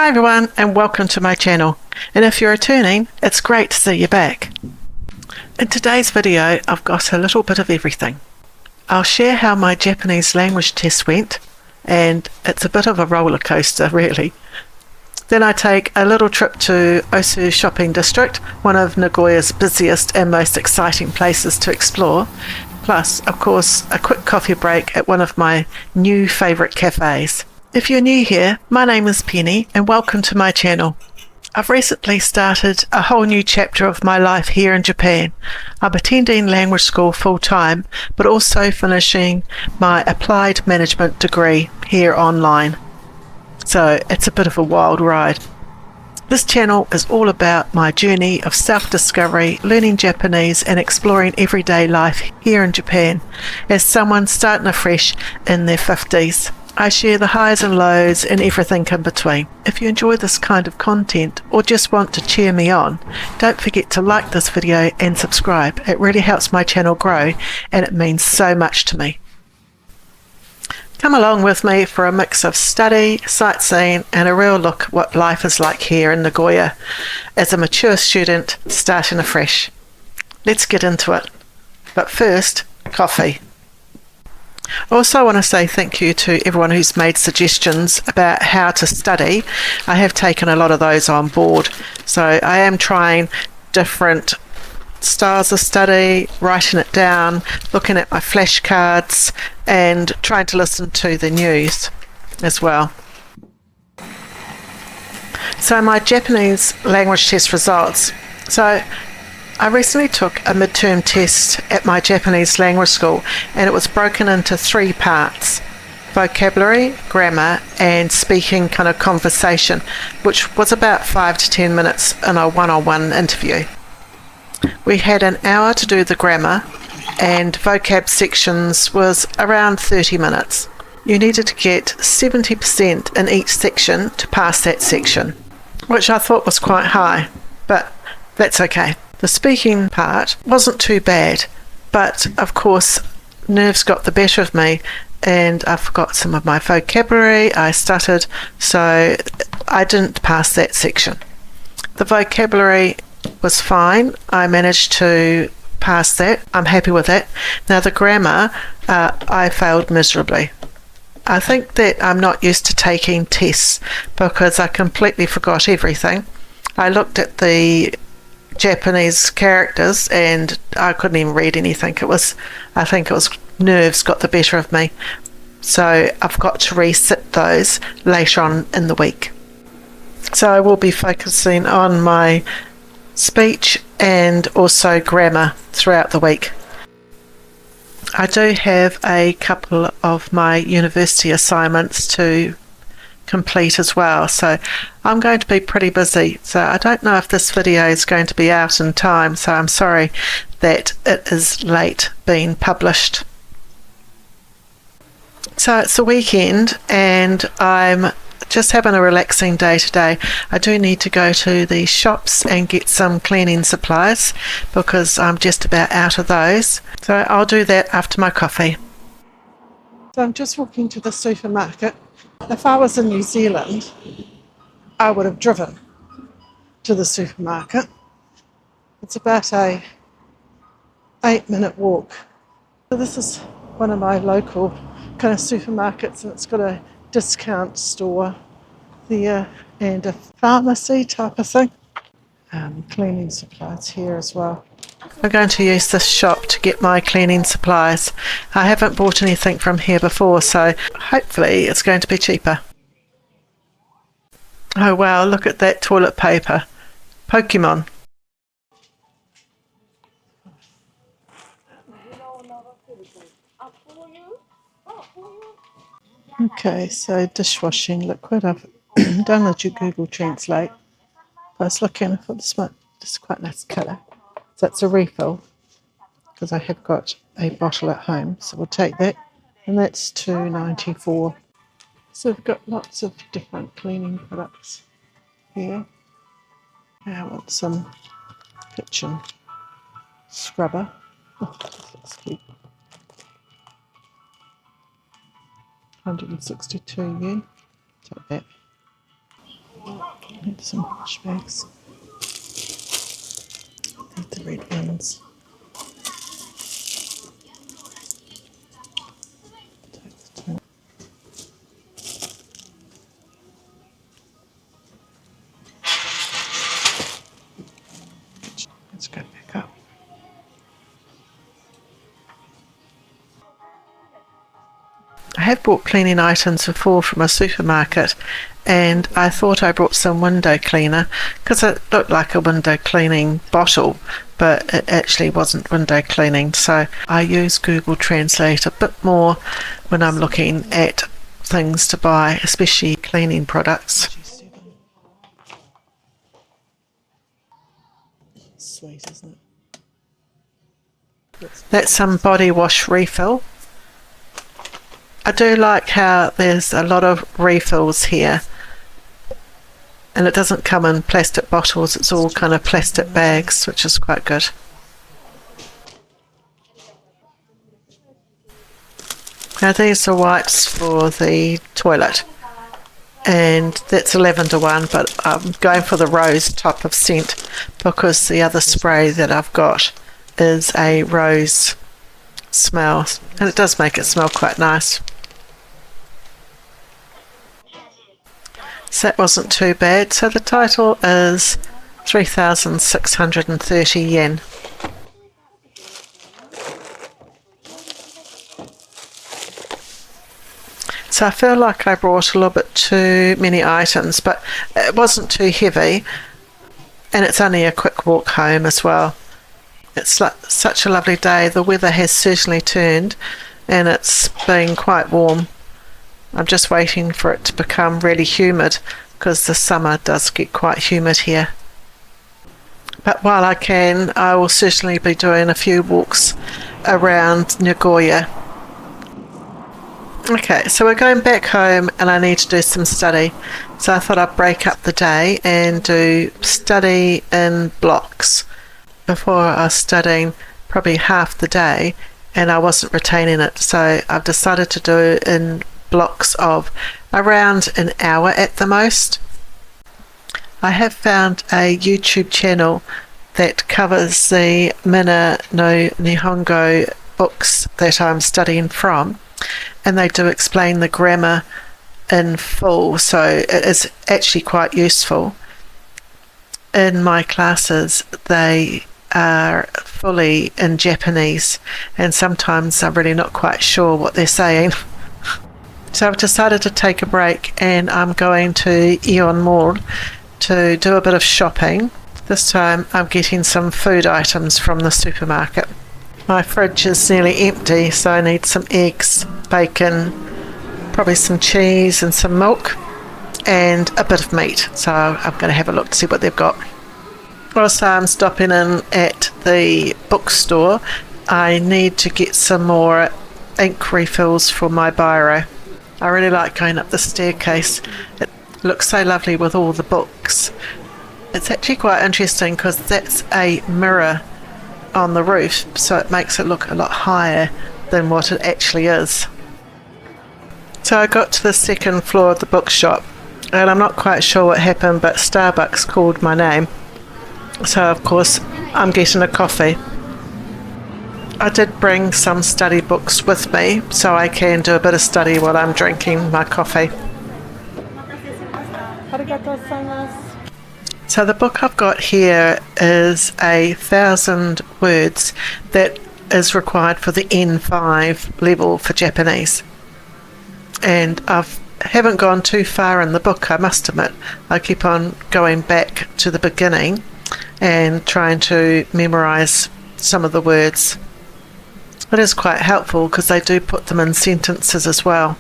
Hi everyone and welcome to my channel, and if you're returning, it's great to see you back. In today's video I've got a little bit of everything. I'll share how my Japanese language test went, and it's a bit of a roller coaster really. Then I take a little trip to Ōsu Shopping District, one of Nagoya's busiest and most exciting places to explore, plus of course a quick coffee break at one of my new favourite cafes. If you're new here, my name is Pennie and welcome to my channel. I've recently started a whole new chapter of my life here in Japan. I'm attending language school full-time, but also finishing my applied management degree here online. So it's a bit of a wild ride. This channel is all about my journey of self-discovery, learning Japanese and exploring everyday life here in Japan as someone starting afresh in their 50s. I share the highs and lows and everything in between. If you enjoy this kind of content or just want to cheer me on, don't forget to like this video and subscribe. It really helps my channel grow and it means so much to me. Come along with me for a mix of study, sightseeing and a real look at what life is like here in Nagoya as a mature student starting afresh. Let's get into it. But first, coffee. Also, I want to say thank you to everyone who's made suggestions about how to study. I have taken a lot of those on board. So I am trying different styles of study, writing it down, looking at my flashcards and trying to listen to the news as well. So my Japanese language test results. So I recently took a midterm test at my Japanese language school and it was broken into 3 parts: vocabulary, grammar and speaking kind of conversation, which was about 5 to 10 minutes in a one-on-one interview. We had an hour to do the grammar and vocab sections was around 30 minutes. You needed to get 70% in each section to pass that section, which I thought was quite high, but that's okay. The speaking part wasn't too bad, but of course nerves got the better of me and I forgot some of my vocabulary, I stuttered, so I didn't pass that section. The vocabulary was fine, I managed to pass that, I'm happy with that. Now the grammar, I failed miserably. I think that I'm not used to taking tests because I completely forgot everything. I looked at the Japanese characters and I couldn't even read anything. I think it was nerves got the better of me. So I've got to resit those later on in the week. So I will be focusing on my speech and also grammar throughout the week. I do have a couple of my university assignments to complete as well, so I'm going to be pretty busy, so I don't know if this video is going to be out in time, so I'm sorry that it is late being published. So it's the weekend and I'm just having a relaxing day today. I do need to go to the shops and get some cleaning supplies because I'm just about out of those, so I'll do that after my coffee. So I'm just walking to the supermarket. If I was in New Zealand, I would have driven to the supermarket. It's about a 8-minute walk. So this is one of my local kind of supermarkets and it's got a discount store there and a pharmacy type of thing. Cleaning supplies here as well. I'm going to use this shop to get my cleaning supplies. I haven't bought anything from here before, so hopefully it's going to be cheaper. Oh wow, look at that toilet paper. Pokemon. Okay, so dishwashing liquid. I've done the Google Translate. I was looking for this one. This is quite a nice colour. So it's a refill because I have got a bottle at home, so we'll take that, and that's $2.94. So we've got lots of different cleaning products here. I want some kitchen scrubber. Oh, this looks cute. 162 yen. Take that. Need some wash bags. Need the red ones. Let's go back up. I have bought cleaning items before from a supermarket, and I thought I brought some window cleaner because it looked like a window cleaning bottle, but it actually wasn't window cleaning. So I use Google Translate a bit more when I'm looking at things to buy, especially cleaning products. Sweet, isn't it? That's some body wash refill. I do like how there's a lot of refills here, and it doesn't come in plastic bottles, it's all kind of plastic bags, which is quite good. Now these are wipes for the toilet, and that's a lavender one, but I'm going for the rose type of scent because the other spray that I've got is a rose smell, and it does make it smell quite nice. So that wasn't too bad. So the total is 3,630 yen. So I feel like I brought a little bit too many items, but it wasn't too heavy, and it's only a quick walk home as well. It's such a lovely day. The weather has certainly turned, and it's been quite warm. I'm just waiting for it to become really humid because the summer does get quite humid here. But while I can, I will certainly be doing a few walks around Nagoya. Okay, so we're going back home and I need to do some study. So I thought I'd break up the day and do study in blocks. Before I was studying probably half the day and I wasn't retaining it. So I've decided to do it in blocks of around an hour at the most. I have found a YouTube channel that covers the Mina no Nihongo books that I'm studying from, and they do explain the grammar in full, so it is actually quite useful. In my classes they are fully in Japanese, and sometimes I'm really not quite sure what they're saying. So I've decided to take a break and I'm going to Ion Mall to do a bit of shopping. This time I'm getting some food items from the supermarket. My fridge is nearly empty, so I need some eggs, bacon, probably some cheese and some milk, and a bit of meat. So I'm going to have a look to see what they've got. Also, I'm stopping in at the bookstore. I need to get some more ink refills for my biro. I really like going up the staircase. It looks so lovely with all the books. It's actually quite interesting because that's a mirror on the roof, so it makes it look a lot higher than what it actually is. So I got to the second floor of the bookshop, and I'm not quite sure what happened, but Starbucks called my name. So of course I'm getting a coffee. I did bring some study books with me so I can do a bit of study while I'm drinking my coffee. So the book I've got here is 1,000 words that is required for the N5 level for Japanese. And I haven't gone too far in the book, I must admit. I keep on going back to the beginning and trying to memorise some of the words. It is quite helpful because they do put them in sentences as well.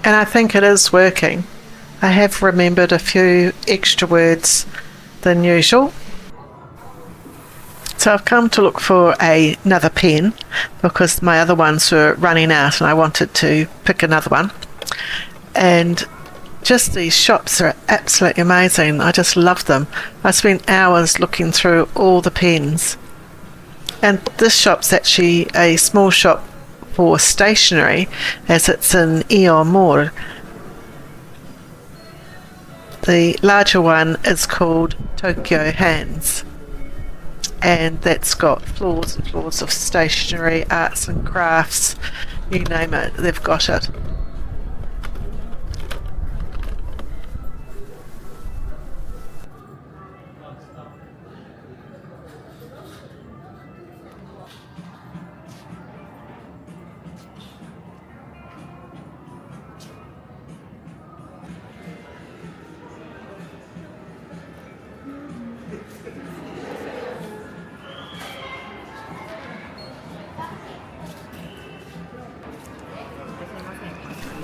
And I think it is working. I have remembered a few extra words than usual. So I've come to look for another pen because my other ones were running out and I wanted to pick another one. And just these shops are absolutely amazing. I just love them. I spent hours looking through all the pens. And this shop's actually a small shop for stationery, as it's in Ion Mall. The larger one is called Tokyo Hands, and that's got floors and floors of stationery, arts and crafts, you name it, they've got it.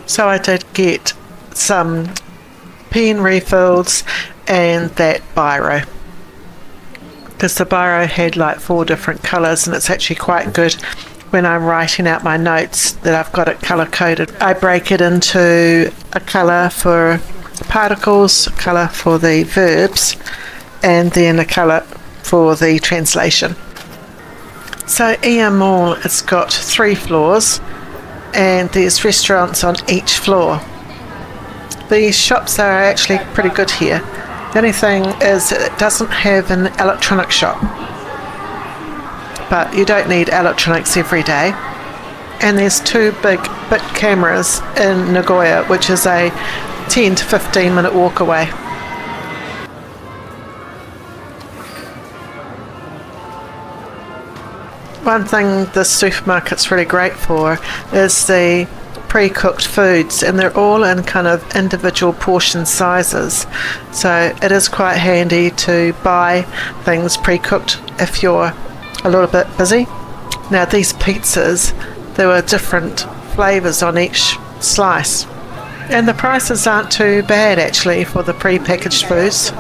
So I did get some pen refills and that biro, because the biro had like 4 different colours, and it's actually quite good when I'm writing out my notes that I've got it colour coded. I break it into a colour for particles, a colour for the verbs, and then a colour for the translation. So EM Mall has got 3 floors, and there's restaurants on each floor. The shops are actually pretty good here. The only thing is it doesn't have an electronic shop, but you don't need electronics every day. And there's 2 big cameras in Nagoya, which is a 10 to 15 minute walk away. One thing this supermarket's really great for is the pre-cooked foods, and they're all in kind of individual portion sizes, so it is quite handy to buy things pre-cooked if you're a little bit busy. Now these pizzas, there were different flavours on each slice, and the prices aren't too bad actually for the pre-packaged foods.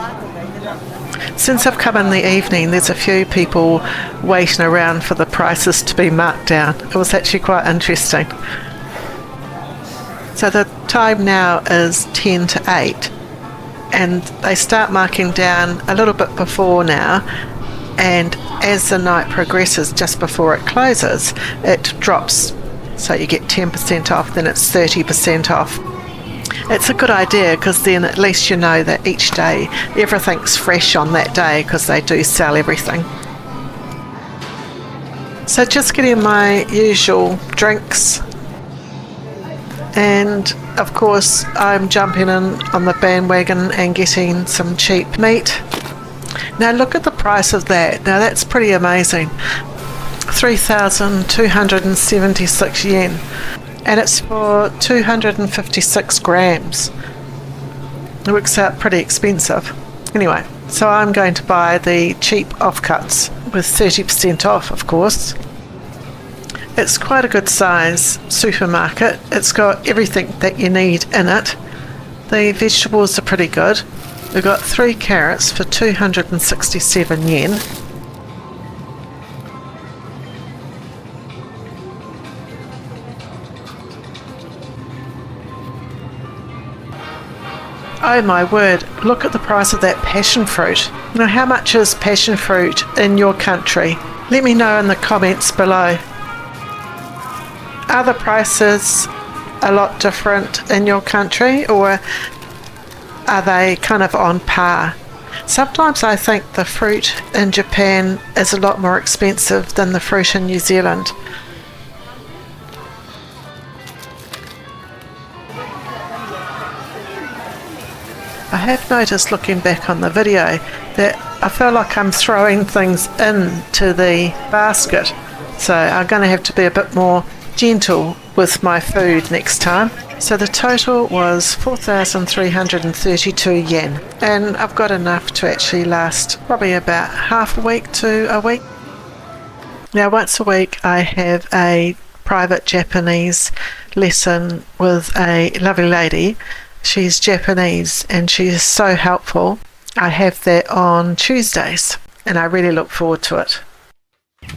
Since I've come in the evening, there's a few people waiting around for the prices to be marked down. It was actually quite interesting. So the time now is 10 to 8, and they start marking down a little bit before now, and as the night progresses, just before it closes, it drops. So you get 10% off, then it's 30% off. It's a good idea, because then at least you know that each day everything's fresh on that day, because they do sell everything. So just getting my usual drinks, and of course I'm jumping in on the bandwagon and getting some cheap meat. Now look at the price of that. Now that's pretty amazing. 3,276 yen. And it's for 256 grams. It works out pretty expensive. Anyway, so I'm going to buy the cheap offcuts with 30% off, of course. It's quite a good size supermarket. It's got everything that you need in it. The vegetables are pretty good. We've got 3 carrots for 267 yen. Oh my word, look at the price of that passion fruit. Now how much is passion fruit in your country? Let me know in the comments below. Are the prices a lot different in your country, or are they kind of on par? Sometimes I think the fruit in Japan is a lot more expensive than the fruit in New Zealand. I have noticed, looking back on the video, that I feel like I'm throwing things into the basket, so I'm going to have to be a bit more gentle with my food next time. So the total was 4,332 yen, and I've got enough to actually last probably about half a week to a week. Now once a week I have a private Japanese lesson with a lovely lady. She's Japanese and she's so helpful. I have that on Tuesdays and I really look forward to it.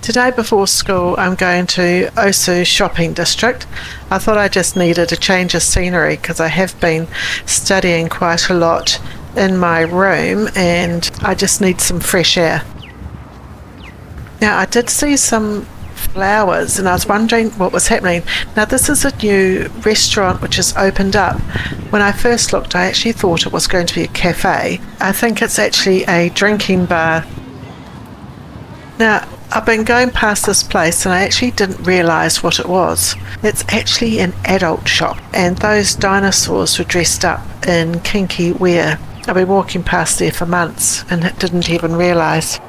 Today before school I'm going to Ōsu Shopping District. I thought I just needed a change of scenery because I have been studying quite a lot in my room and I just need some fresh air. Now I did see some flowers, and I was wondering what was happening. Now this is a new restaurant which has opened up. When I first looked, I actually thought it was going to be a cafe. I think it's actually a drinking bar. Now I've been going past this place and I actually didn't realise what it was. It's actually an adult shop, and those dinosaurs were dressed up in kinky wear. I've been walking past there for months and didn't even realise.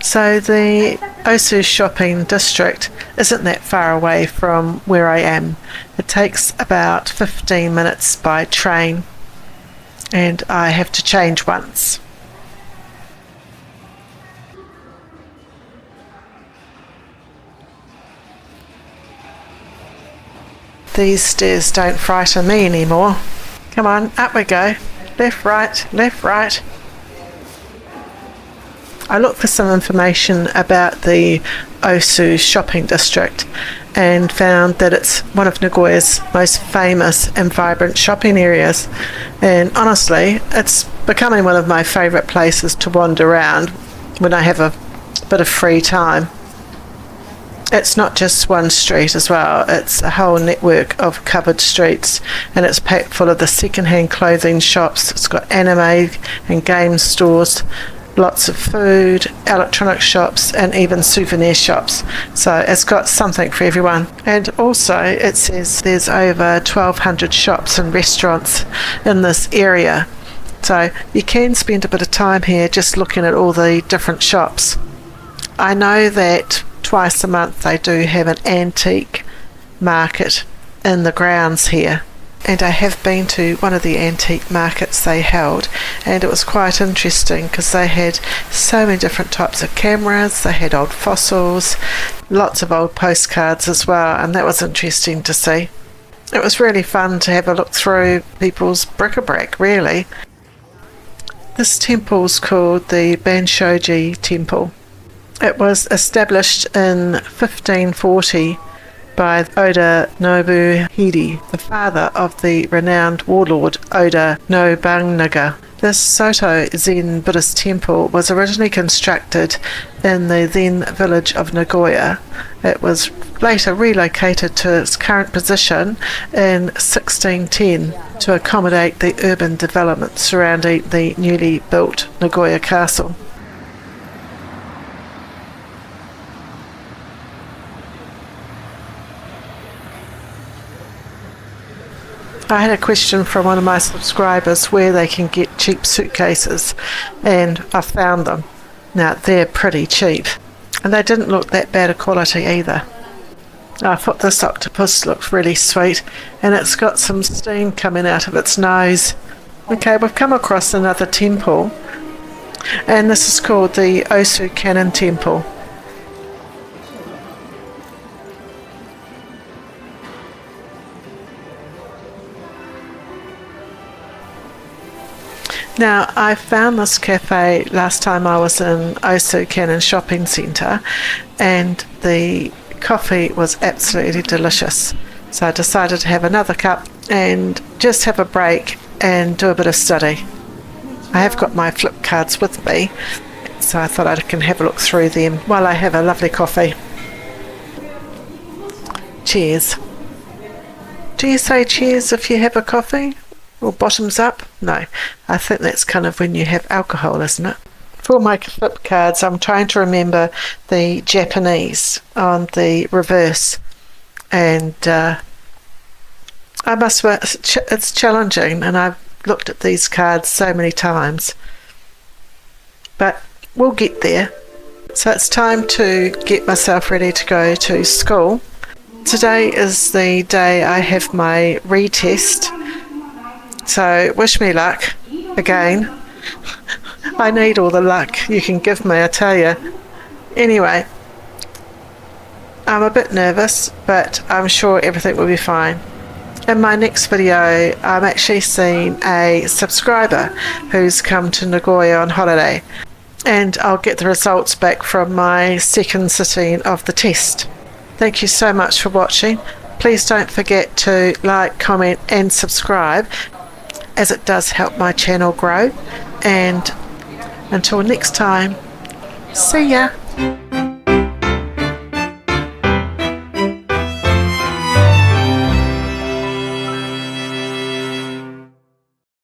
So the Ōsu Shopping District isn't that far away from where I am. It takes about 15 minutes by train, and I have to change once. These stairs don't frighten me anymore. Come on, up we go. Left, right, left, right. I looked for some information about the Ōsu Shopping District and found that it's one of Nagoya's most famous and vibrant shopping areas. And honestly, it's becoming one of my favourite places to wander around when I have a bit of free time. It's not just one street as well, it's a whole network of covered streets, and it's packed full of the second-hand clothing shops. It's got anime and game stores, lots of food, electronic shops, and even souvenir shops. So it's got something for everyone. And also it says there's over 1,200 shops and restaurants in this area. So you can spend a bit of time here just looking at all the different shops. I know that twice a month they do have an antique market in the grounds here, and I have been to one of the antique markets they held, and it was quite interesting because they had so many different types of cameras. They had old fossils, lots of old postcards as well, and that was interesting to see. It was really fun to have a look through people's bric-a-brac, really. This temple's called the Banshoji Temple. It was established in 1540 by Oda Nobuhide, the father of the renowned warlord Oda Nobunaga. This Soto Zen Buddhist temple was originally constructed in the then village of Nagoya. It was later relocated to its current position in 1610 to accommodate the urban development surrounding the newly built Nagoya Castle. I had a question from one of my subscribers where they can get cheap suitcases, and I found them. Now they're pretty cheap, and they didn't look that bad a quality either. I thought this octopus looked really sweet, and it's got some steam coming out of its nose. Okay, we've come across another temple, and this is called the Ōsu Kannon Temple. Now, I found this cafe last time I was in Ōsu Kannon Shopping Centre, and the coffee was absolutely delicious. So I decided to have another cup and just have a break and do a bit of study. I have got my flip cards with me, so I thought I can have a look through them while I have a lovely coffee. Cheers. Do you say cheers if you have a coffee? Or bottoms up? No, I think that's kind of when you have alcohol, isn't it? For my flip cards, I'm trying to remember the Japanese on the reverse, and I must admit it's challenging, and I've looked at these cards so many times, but we'll get there. So it's time to get myself ready to go to school. Today is the day I have my retest. So wish me luck again. I need all the luck you can give me, I tell you. Anyway, I'm a bit nervous, but I'm sure everything will be fine. In my next video, I'm actually seeing a subscriber who's come to Nagoya on holiday, and I'll get the results back from my second sitting of the test. Thank you so much for watching. Please don't forget to like, comment and subscribe, as it does help my channel grow. And until next time, see ya!